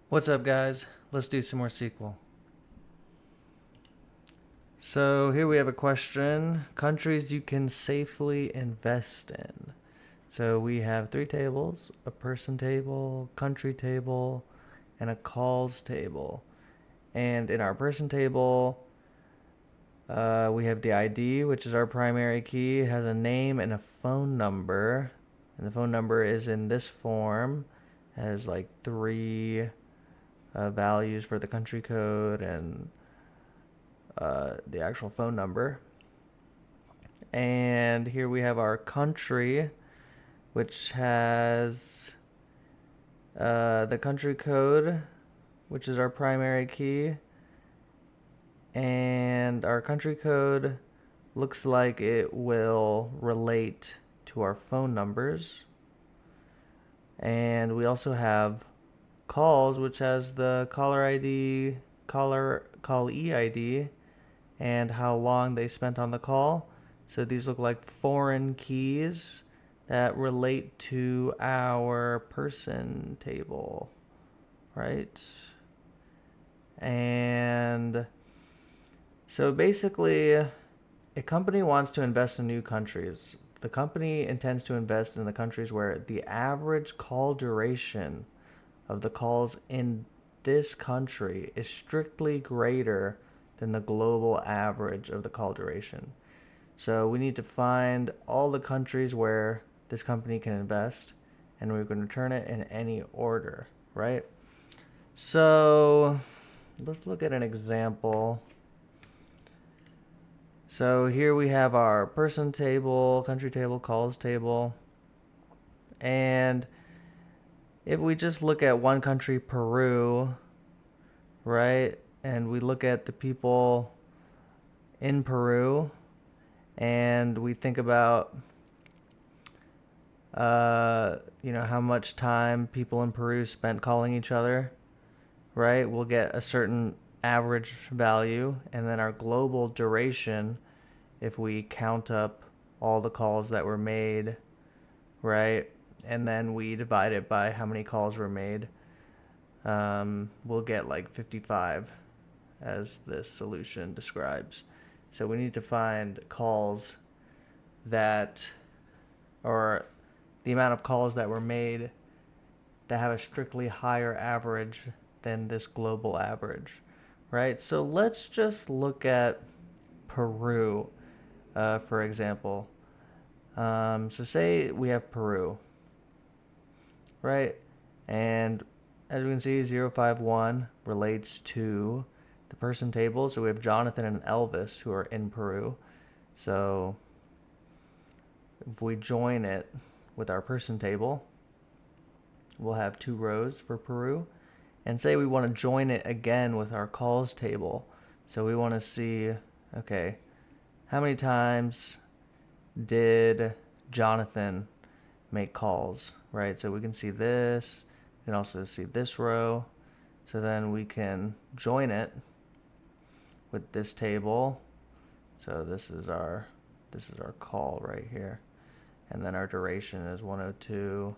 What's up, guys? Let's do some more SQL. So here we have a question. Countries you can safely invest in. So we have three tables: a person table, country table, and a calls table. And in our person table, we have the ID, which is our primary key. It has a name and a phone number. And the phone number is in this form. It has like three values for the country code and the actual phone number. And here we have our country, which has the country code, which is our primary key. And our country code looks like it will relate to our phone numbers. And we also have calls, which has the caller ID, callee ID, and how long they spent on the call. So these look like foreign keys that relate to our person table, right? And so basically, a company wants to invest in new countries. The company intends to invest in the countries where the average call duration of the calls in this country is strictly greater than the global average of the call duration. So we need to find all the countries where this company can invest, and we're going to turn it in any order, right? So let's look at an example. So here we have our person table, country table, calls table. And if we just look at one country, Peru, right? And we look at the people in Peru and we think about how much time people in Peru spent calling each other, right? We'll get a certain average value, and then our global duration, if we count up all the calls that were made, right? And then we divide it by how many calls were made, we'll get like 55 as this solution describes. So we need to find calls that, or the amount of calls that were made that have a strictly higher average than this global average, right? So let's just look at Peru, for example. So say we have Peru, right? And as we can see, 051 relates to the person table. So we have Jonathan and Elvis who are in Peru. So if we join it with our person table, we'll have two rows for Peru. And say we want to join it again with our calls table. So we want to see, okay, how many times did Jonathan make calls, right? So we can see this. We can also see this row. So then we can join it with this table. So this is our call right here. And then our duration is 102.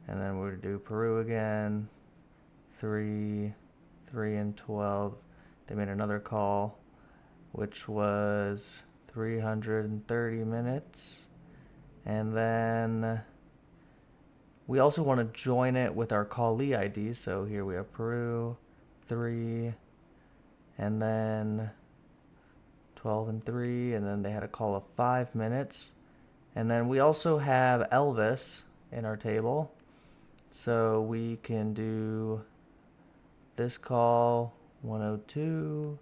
And then we're going to do Peru again. 3 and 12. They made another call, which was 330 minutes. And then we also want to join it with our callee ID. So here we have Peru, 3, and then 12 and 3, and then they had a call of 5 minutes. And then we also have Elvis in our table. So we can do this call, 102,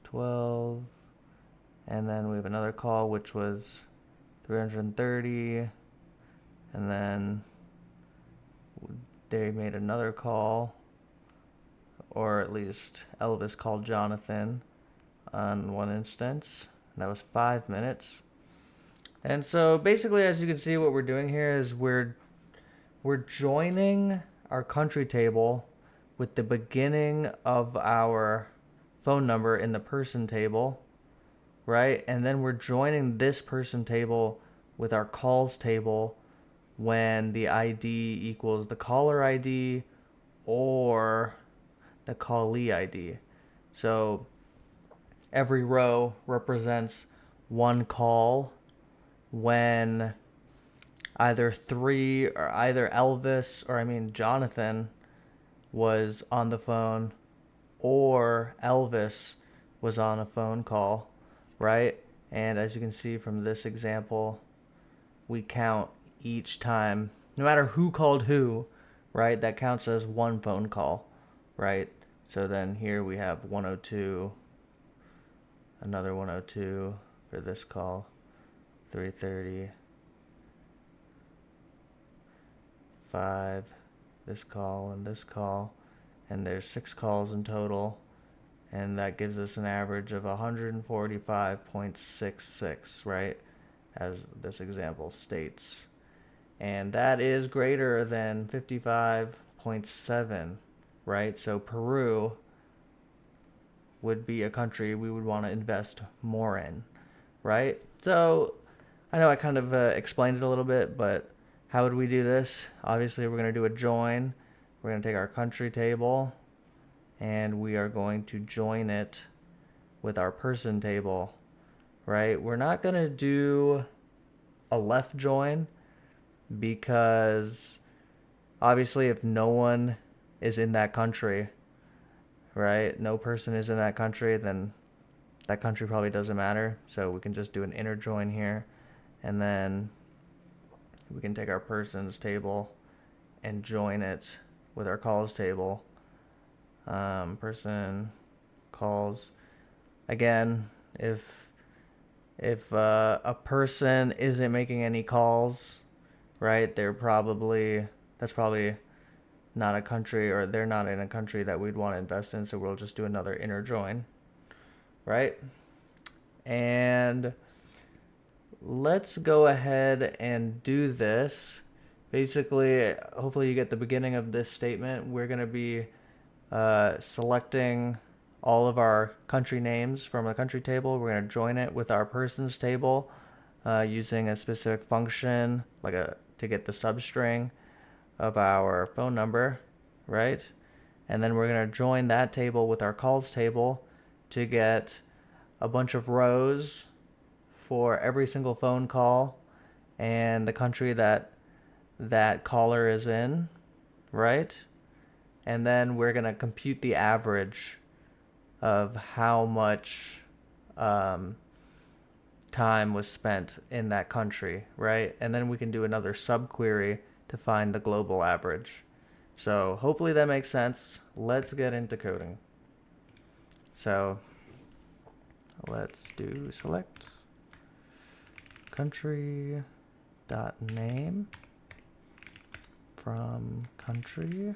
12, and then we have another call which was 330, and then they made another call, or at least Elvis called Jonathan on one instance, and that was 5 minutes. And so basically, as you can see, what we're doing here is we're joining our country table with the beginning of our phone number in the person table, right? And then we're joining this person table with our calls table when the ID equals the caller ID or the callee ID. So every row represents one call when either Jonathan was on the phone or Elvis was on a phone call, right? And as you can see from this example, we count each time, no matter who called who, right? That counts as one phone call, right? So then here we have 102, another 102 for this call, 330, 5, this call, and there's 6 calls in total, and that gives us an average of 145.66, right, as this example states. And that is greater than 55.7, right? So Peru would be a country we would want to invest more in, right? So I know I kind of explained it a little bit, but how would we do this? Obviously, we're going to do a join. We're going to take our country table, and we are going to join it with our person table, right? We're not going to do a left join because obviously if no one is in that country, right? No person is in that country, then that country probably doesn't matter. So we can just do an inner join here, and then we can take our persons table and join it with our calls table. Person calls. Again, if a person isn't making any calls, right, that's probably not a country, or they're not in a country that we'd want to invest in, so we'll just do another inner join, right? And let's go ahead and do this. Basically, hopefully you get the beginning of this statement. We're going to be selecting all of our country names from the country table. We're going to join it with our persons table using a specific function to get the substring of our phone number, right? And then we're going to join that table with our calls table to get a bunch of rows for every single phone call and the country that caller is in, right? And then we're going to compute the average of how much time was spent in that country, right? And then we can do another subquery to find the global average. So hopefully that makes sense. Let's get into coding. So let's do select country dot name from country.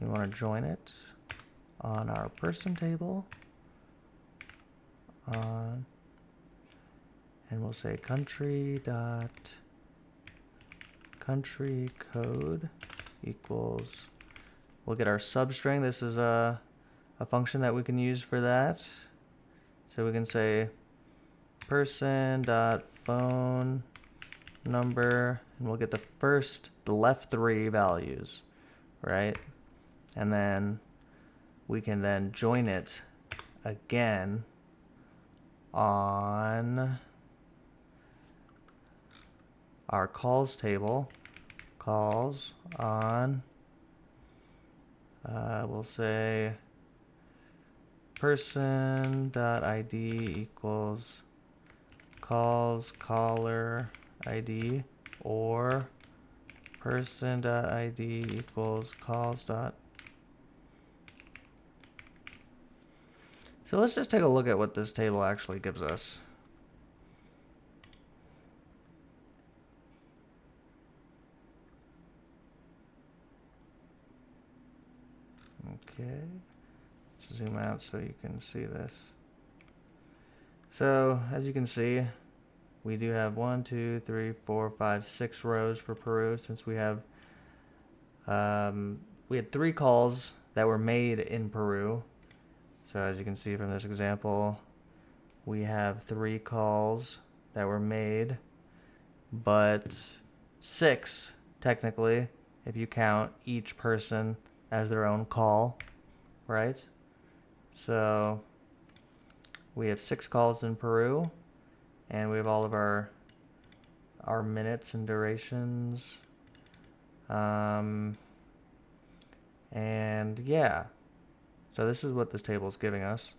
You want to join it on our person table and we'll say country code equals, we'll get our substring. This is a function that we can use for that. So we can say person.phone number, and we'll get the left 3 values, right? And then we can then join it again on our calls table. Calls on, we'll say person.id equals calls caller ID, or person.id equals calls. So let's just take a look at what this table actually gives us. Okay, let's zoom out so you can see this. So as you can see, we do have 1, 2, 3, 4, 5, 6 rows for Peru, since we have we had 3 calls that were made in Peru. So as you can see from this example, we have 3 calls that were made, but 6 technically if you count each person as their own call, right? So we have 6 calls in Peru, and we have all of our minutes and durations. And yeah, so this is what this table is giving us.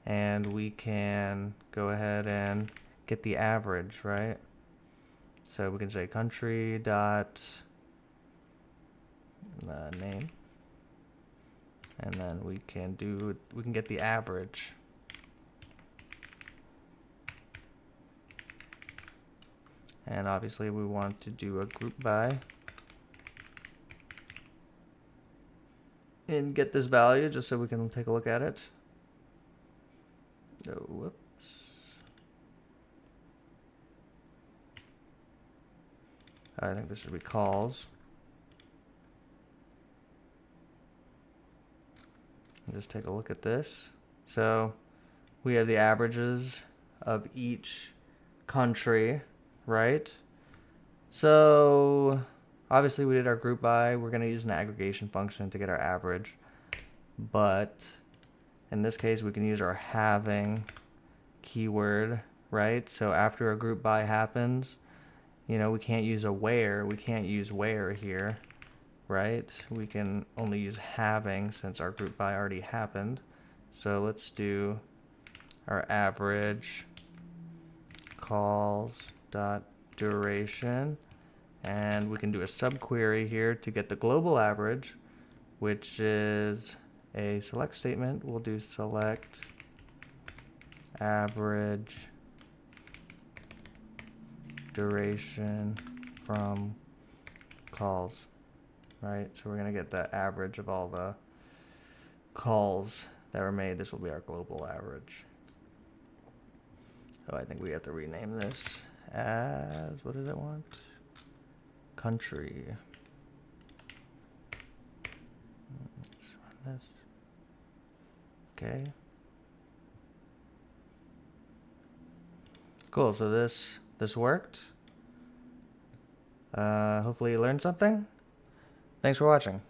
And we can go ahead and get the average, right? So we can say country dot name, and then we can get the average. And obviously we want to do a group by and get this value just so we can take a look at it. Oh, whoops. I think this should be calls. Just take a look at this. So we have the averages of each country, right? So obviously we did our group by. We're going to use an aggregation function to get our average. But in this case, we can use our having keyword, right? So after a group by happens, you know, we can't use a where. We can't use where here, right? We can only use having since our group by already happened. So let's do our average calls dot duration, and we can do a subquery here to get the global average, which is a select statement. We'll do select average duration from calls, right? So we're going to get the average of all the calls that were made. This will be our global average. So I think we have to rename this as, what does it want? Country. Let's run this. Okay. Cool, so this worked. Hopefully you learned something. Thanks for watching.